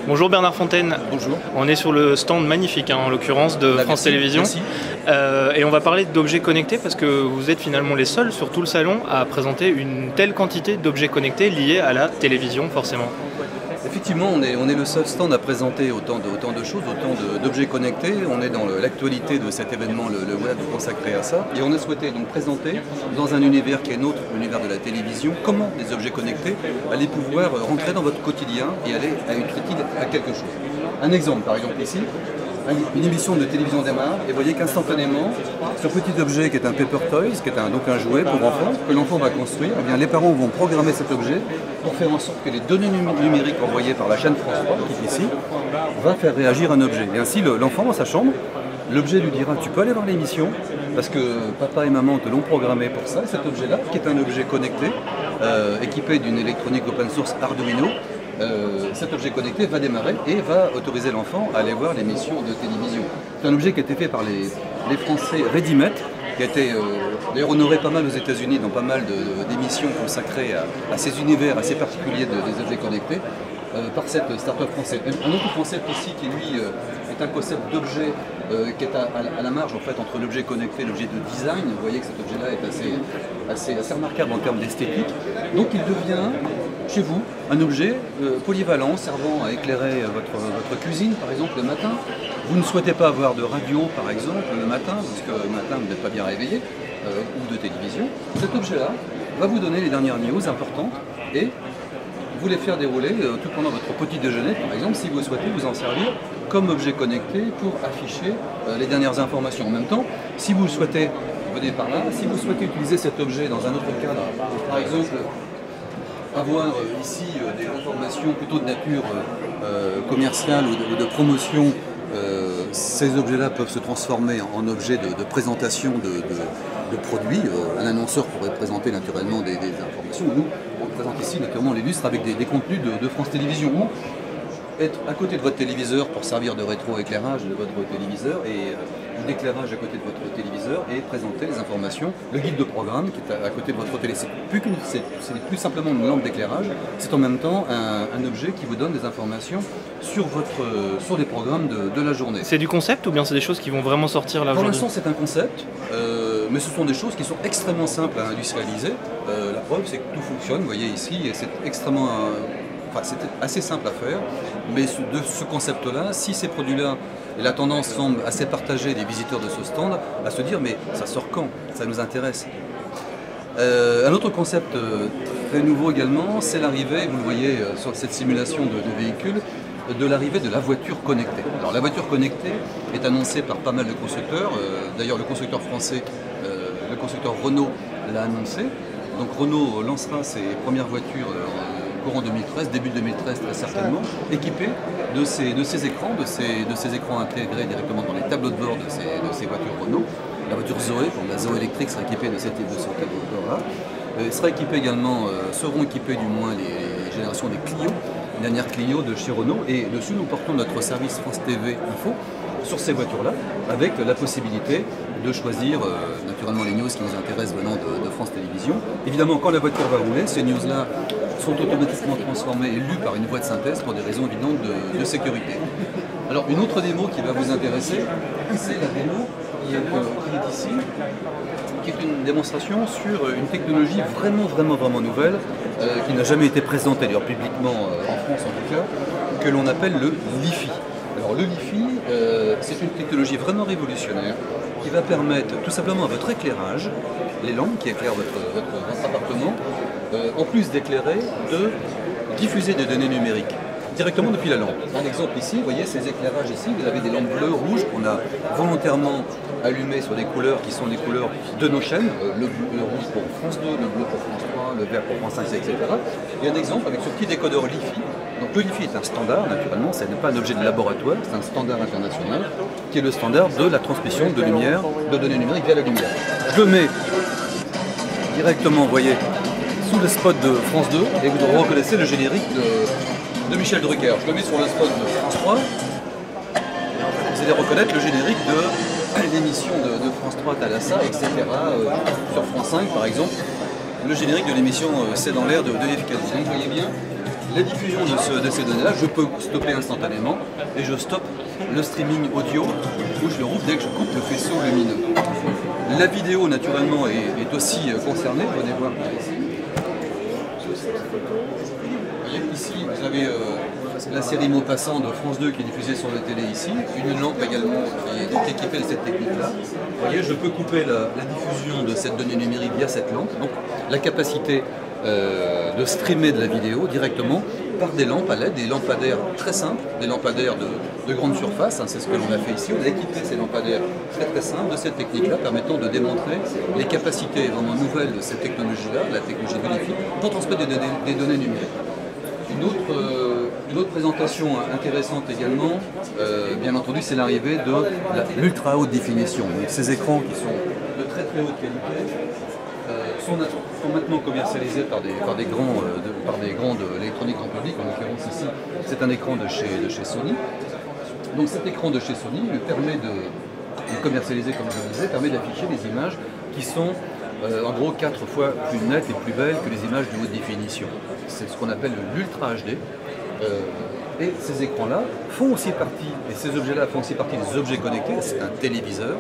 Bonjour Bernard Fontaine. Bonjour. On est sur le stand magnifique, en l'occurrence de France Télévisions. Merci. Et on va parler d'objets connectés parce que vous êtes finalement les seuls sur tout le salon à présenter une telle quantité d'objets connectés liés à la télévision forcément. Effectivement, on est le seul stand à présenter autant de choses, autant d'objets connectés. On est dans l'actualité de cet événement, le web consacré à ça. Et on a souhaité donc présenter, dans un univers qui est nôtre, l'univers de la télévision, comment des objets connectés allaient pouvoir rentrer dans votre quotidien et aller être utiles à quelque chose. Un exemple, par exemple ici, une émission de télévision démarre et vous voyez qu'instantanément, ce petit objet qui est un paper toys, qui est donc un jouet pour enfants, que l'enfant va construire, eh bien, les parents vont programmer cet objet pour faire en sorte que les données numériques envoyées par la chaîne France 3, qui est ici, va faire réagir un objet. Et ainsi, l'enfant dans sa chambre, l'objet lui dira « tu peux aller voir l'émission parce que papa et maman te l'ont programmé pour ça ». Cet objet-là, qui est un objet connecté, équipé d'une électronique open source Arduino, cet objet connecté va démarrer et va autoriser l'enfant à aller voir l'émission de télévision. C'est un objet qui a été fait par les Français Redimet, qui a été d'ailleurs honoré pas mal aux États-Unis dans pas mal d'émissions consacrées à ces univers assez particuliers des objets connectés, par cette start-up française. Un autre concept ici qui lui est un concept d'objet qui est à la marge en fait entre l'objet connecté et l'objet de design. Vous voyez que cet objet-là est assez remarquable en termes d'esthétique. Donc il devient chez vous un objet polyvalent servant à éclairer votre cuisine par exemple le matin. Vous ne souhaitez pas avoir de radio par exemple le matin parce que le matin vous n'êtes pas bien réveillé ou de télévision. Cet objet-là va vous donner les dernières news importantes et vous les faire dérouler tout pendant votre petit déjeuner par exemple si vous souhaitez vous en servir comme objet connecté pour afficher les dernières informations. En même temps, si vous le souhaitez, venez par là, si vous souhaitez utiliser cet objet dans un autre cadre, par exemple avoir ici des informations plutôt de nature commerciale ou de promotion, ces objets-là peuvent se transformer en objets de présentation de produits. Un annonceur pourrait présenter naturellement des informations. Nous, on présente ici naturellement les lustres avec des contenus de France Télévisions. Ou être à côté de votre téléviseur pour servir de rétroéclairage de votre téléviseur et d'éclairage à côté de votre téléviseur et présenter les informations, le guide de programme qui est à côté de votre télé. C'est plus simplement une lampe d'éclairage, c'est en même temps un objet qui vous donne des informations sur les programmes de la journée. C'est du concept ou bien c'est des choses qui vont vraiment sortir là aujourd'hui? Pour l'instant c'est un concept, mais ce sont des choses qui sont extrêmement simples à industrialiser. La preuve c'est que tout fonctionne, vous voyez ici, et c'est extrêmement... c'est assez simple à faire, mais de ce concept-là, si ces produits-là, et la tendance semble assez partagée des visiteurs de ce stand, à se dire mais ça sort quand? Ça nous intéresse. Un autre concept très nouveau également, c'est l'arrivée, vous le voyez sur cette simulation de véhicule, de l'arrivée de la voiture connectée. Alors la voiture connectée est annoncée par pas mal de constructeurs, d'ailleurs le constructeur français, le constructeur Renault l'a annoncé. Donc Renault lancera ses premières voitures courant 2013, début 2013 très certainement, équipés de ces écrans intégrés directement dans les tableaux de bord de ces voitures Renault. La voiture Zoé, comme la Zoé électrique, sera équipée de ce tableau de bord-là. Sera équipée également, seront équipées du moins les générations des Clio, les dernières Clio de chez Renault. Et dessus, nous portons notre service France TV Info sur ces voitures-là, avec la possibilité de choisir naturellement les news qui nous intéressent venant de France Télévisions. Évidemment, quand la voiture va rouler, ces news-là sont automatiquement transformées et lues par une voix de synthèse pour des raisons évidentes de sécurité. Alors une autre démo qui va vous intéresser, c'est la démo qui est ici, qui est une démonstration sur une technologie vraiment nouvelle, qui n'a jamais été présentée d'ailleurs publiquement en France en tout cas, que l'on appelle le Li-Fi. Alors le Li-Fi, c'est une technologie vraiment révolutionnaire qui va permettre tout simplement à votre éclairage, les lampes qui éclairent votre appartement, en plus d'éclairer, de diffuser des données numériques directement depuis la lampe. Un exemple ici, vous voyez ces éclairages ici, vous avez des lampes bleues, rouges qu'on a volontairement allumées sur des couleurs qui sont les couleurs de nos chaînes, le rouge pour France 2, le bleu pour France 3, le vert pour France 5, etc. Et un exemple avec ce petit décodeur Li-Fi. Donc le Li-Fi est un standard, naturellement, ce n'est pas un objet de laboratoire, c'est un standard international, qui est le standard de la transmission de lumière, de données numériques via la lumière. Je le mets directement, vous voyez, sous le spot de France 2, et vous reconnaissez le générique de Michel Drucker. Je le mets sur le spot de France 3, et en fait, vous allez reconnaître le générique de l'émission de France 3, Thalassa, etc. Sur France 5, par exemple, le générique de l'émission C'est dans l'air de Yves Calvi. Donc vous voyez bien la diffusion de ces données-là, je peux stopper instantanément et je stoppe le streaming audio où je le rouvre dès que je coupe le faisceau lumineux. La vidéo, naturellement, est aussi concernée. Venez voir ici. Vous voyez, ici, vous avez la série Maupassant de France 2 qui est diffusée sur la télé ici. Une lampe également qui est équipée de cette technique-là. Vous voyez, je peux couper la diffusion de cette donnée numérique via cette lampe. Donc, la capacité de streamer de la vidéo directement par des lampes à LED, des lampadaires très simples, des lampadaires de grande surface, hein, c'est ce que l'on a fait ici. On a équipé ces lampadaires très simples de cette technique-là, permettant de démontrer les capacités vraiment nouvelles de cette technologie-là, la technologie de Wi-Fi, pour transmettre des données numériques. Une autre présentation intéressante également, bien entendu, c'est l'arrivée de l'ultra haute définition. Donc, ces écrans qui sont de très haute qualité sont maintenant commercialisés par des grands de l'électronique grand public. En l'occurrence ici, c'est un écran de chez Sony. Donc cet écran de chez Sony lui permet de commercialiser, comme je le disais, permet d'afficher des images qui sont en gros 4 fois plus nettes et plus belles que les images de haute définition. C'est ce qu'on appelle l'Ultra HD. Et ces écrans-là font aussi partie, et ces objets-là font aussi partie des objets connectés. C'est un téléviseur.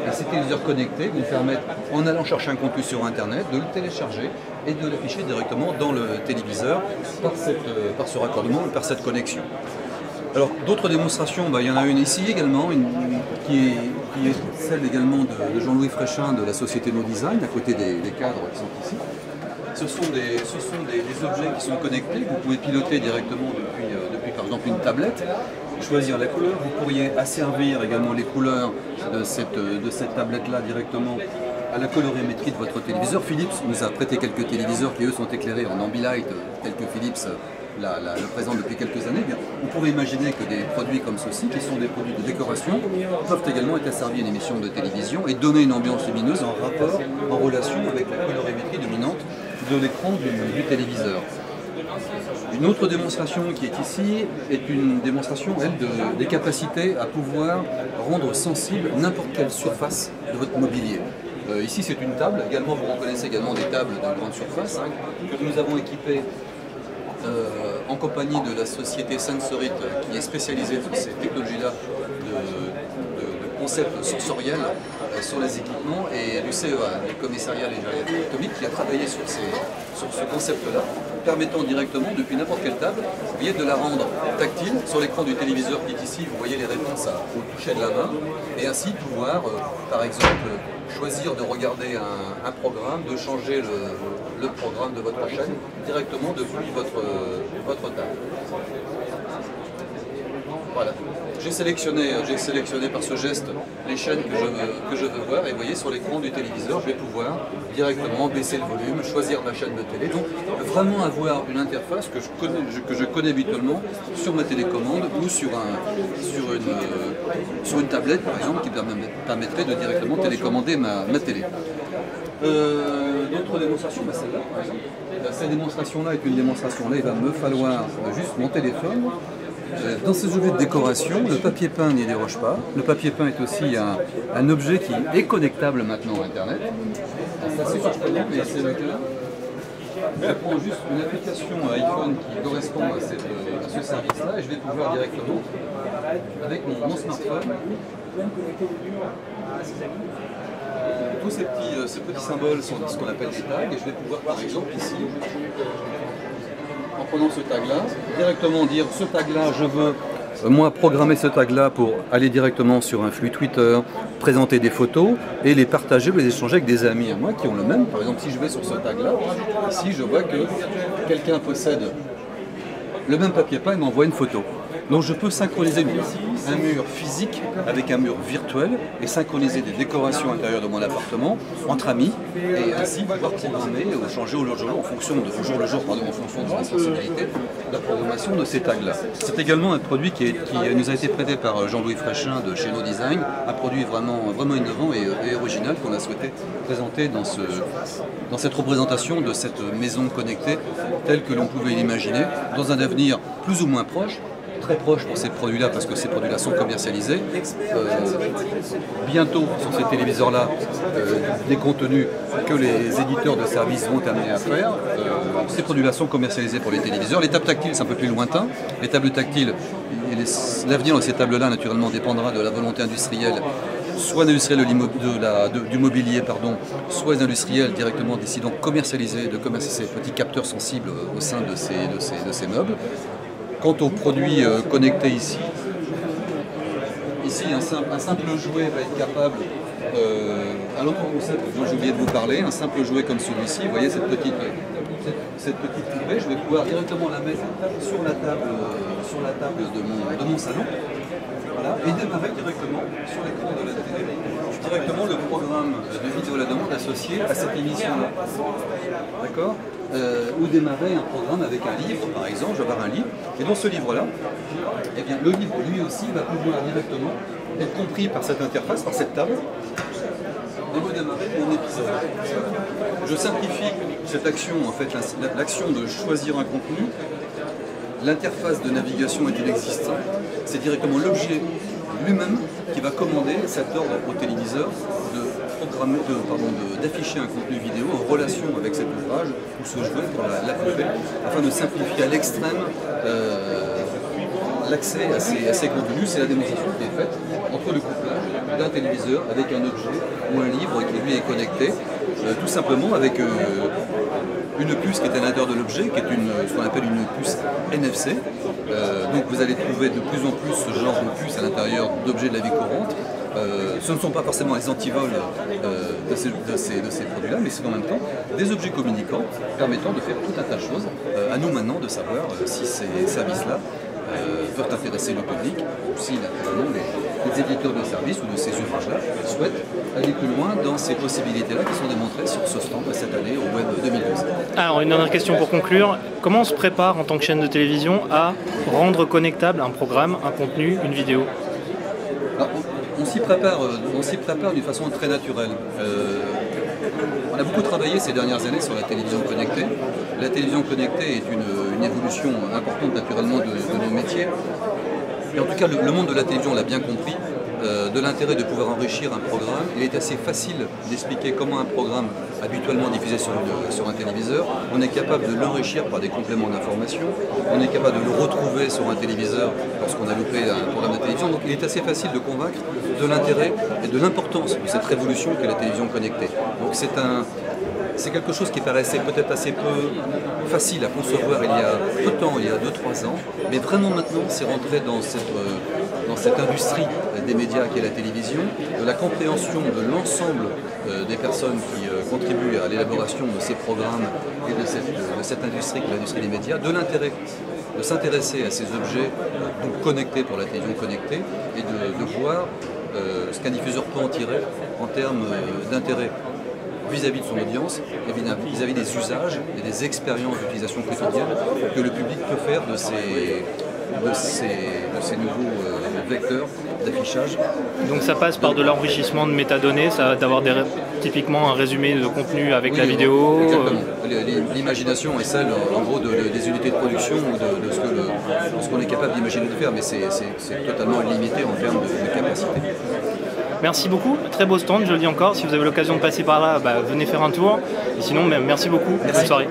Et ces téléviseurs connectés vont permettre, en allant chercher un contenu sur Internet, de le télécharger et de l'afficher directement dans le téléviseur par ce raccordement, par cette connexion. Alors d'autres démonstrations, il y en a une ici également, qui est celle également de Jean-Louis Fréchin de la société No Design, à côté des cadres qui sont ici. Ce sont des objets qui sont connectés, vous pouvez piloter directement depuis par exemple une tablette, choisir la couleur, vous pourriez asservir également les couleurs de cette tablette-là directement à la colorimétrie de votre téléviseur. Philips nous a prêté quelques téléviseurs qui eux sont éclairés en Ambilight, tels que Philips le présente depuis quelques années. On pourrait imaginer que des produits comme ceux-ci, qui sont des produits de décoration, peuvent également être asservis à une émission de télévision et donner une ambiance lumineuse en rapport, en relation avec la colorimétrie dominante de l'écran du téléviseur. Une autre démonstration qui est ici est une démonstration, elle, des capacités à pouvoir rendre sensible n'importe quelle surface de votre mobilier. Ici c'est une table, également vous reconnaissez également des tables de grande surface que nous avons équipées en compagnie de la société Sensorit qui est spécialisée dans ces technologies-là de concepts sensoriels sur les équipements, et l'UCEA, le commissariat atomique, qui a travaillé sur ce concept-là, permettant directement, depuis n'importe quelle table, vous voyez, de la rendre tactile sur l'écran du téléviseur qui est ici. Vous voyez les réponses au toucher de la main, et ainsi pouvoir, par exemple, choisir de regarder un programme, de changer le programme de votre chaîne directement depuis votre table. Voilà. J'ai sélectionné par ce geste les chaînes que je veux voir, et vous voyez sur l'écran du téléviseur, je vais pouvoir directement baisser le volume, choisir ma chaîne de télé. Donc vraiment avoir une interface que je connais habituellement sur ma télécommande ou sur une tablette par exemple, qui permettrait de directement télécommander ma télé. D'autres démonstrations, celle-là par exemple. Cette démonstration-là est une démonstration. Là, il va me falloir juste mon téléphone. Dans ces objets de décoration, le papier peint n'y déroge pas. Le papier peint est aussi un objet qui est connectable maintenant à Internet. C'est assez surprenant, mais c'est le cas. Je prends juste une application iPhone qui correspond à ce service-là, et je vais pouvoir directement, avec mon smartphone, tous ces petits symboles sont ce qu'on appelle des tags, et je vais pouvoir par exemple ici, en prenant ce tag-là, directement dire ce tag-là, je veux moi programmer ce tag-là pour aller directement sur un flux Twitter, présenter des photos et les partager ou les échanger avec des amis à moi qui ont le même. Par exemple, si je vais sur ce tag-là, ici je vois que quelqu'un possède le même papier peint et m'envoie une photo. Donc je peux synchroniser un mur physique avec un mur virtuel et synchroniser des décorations intérieures de mon appartement entre amis, et ainsi pouvoir programmer ou changer au jour le jour en fonction de ma sensibilité, la programmation de ces tags-là. C'est également un produit qui nous a été prêté par Jean-Louis Fréchin de chez No Design, un produit vraiment innovant et original qu'on a souhaité présenter dans cette représentation de cette maison connectée telle que l'on pouvait l'imaginer dans un avenir plus ou moins proche, très proche pour ces produits-là parce que ces produits-là sont commercialisés. Bientôt, sur ces téléviseurs-là, des contenus que les éditeurs de services vont amener à faire. Ces produits-là sont commercialisés pour les téléviseurs. Les tables tactiles, c'est un peu plus lointain. Les tables tactiles, l'avenir de ces tables-là, naturellement, dépendra de la volonté industrielle, soit d'industriels du mobilier, soit des industriels directement décidant de commercialiser ces petits capteurs sensibles au sein de ces meubles. Quant aux produits connectés ici, un simple jouet va être capable, un autre concept dont j'ai oublié de vous parler, un simple jouet comme celui-ci, vous voyez cette petite poupée, je vais pouvoir directement la mettre sur la table de mon salon. Voilà, et démarrer directement sur l'écran de la télé, directement le programme de vidéo à la demande associé à cette émission-là. D'accord, ou démarrer un programme avec un livre, par exemple, je vais avoir un livre, et dans ce livre-là, eh bien, le livre lui aussi va pouvoir directement être compris par cette interface, par cette table, et vous démarrer mon épisode. Je simplifie cette action, en fait, l'action de choisir un contenu. L'interface de navigation est inexistante, c'est directement l'objet lui-même qui va commander cet ordre au téléviseur d'afficher un contenu vidéo en relation avec cet ouvrage ou ce jouet pour la poupée, afin de simplifier à l'extrême l'accès à ces contenus. C'est la démonstration qui est faite entre le couplage d'un téléviseur avec un objet ou un livre qui lui est connecté, tout simplement avec une puce qui est à l'intérieur de l'objet, qui est ce qu'on appelle une puce NFC. Donc vous allez trouver de plus en plus ce genre de puce à l'intérieur d'objets de la vie courante. Ce ne sont pas forcément les antivols de ces produits-là, mais c'est en même temps des objets communicants permettant de faire tout un tas de choses. À nous maintenant de savoir si ces services-là peuvent intéresser le public, ou si naturellement les éditeurs de services ou de ces ouvrages-là souhaitent aller plus loin dans ces possibilités-là qui sont démontrées sur ce stand cette année au Web 2012. Alors une dernière question pour conclure, comment on se prépare en tant que chaîne de télévision à rendre connectable un programme, un contenu, une vidéo? Alors, on s'y prépare d'une façon très naturelle. On a beaucoup travaillé ces dernières années sur la télévision connectée. La télévision connectée est une évolution importante naturellement de nos métiers. Et en tout cas, le monde de la télévision l'a bien compris, de l'intérêt de pouvoir enrichir un programme. Il est assez facile d'expliquer comment un programme habituellement diffusé sur un téléviseur, on est capable de l'enrichir par des compléments d'information, on est capable de le retrouver sur un téléviseur lorsqu'on a loupé un programme de télévision. Donc il est assez facile de convaincre de l'intérêt et de l'importance de cette révolution qu'est la télévision connectée. Donc c'est quelque chose qui paraissait peut-être assez peu facile à concevoir il y a peu de temps, il y a 2-3 ans, mais vraiment maintenant c'est rentré dans cette industrie des médias qui est la télévision, de la compréhension de l'ensemble des personnes qui contribuent à l'élaboration de ces programmes et de cette industrie qui est l'industrie des médias, de l'intérêt de s'intéresser à ces objets donc connectés pour la télévision connectée et de voir ce qu'un diffuseur peut en tirer en termes d'intérêt vis-à-vis de son audience et vis-à-vis des usages et des expériences d'utilisation quotidienne que le public peut faire de ces nouveaux vecteurs d'affichage. Donc ça passe par de l'enrichissement de métadonnées, d'avoir typiquement un résumé de contenu avec la vidéo. Exactement. L'imagination est celle en gros des unités de production ou de ce qu'on est capable d'imaginer de faire, mais c'est totalement limité en termes de capacité. Merci beaucoup, très beau stand, je le dis encore, si vous avez l'occasion de passer par là, venez faire un tour. Et sinon, merci beaucoup, bonne soirée.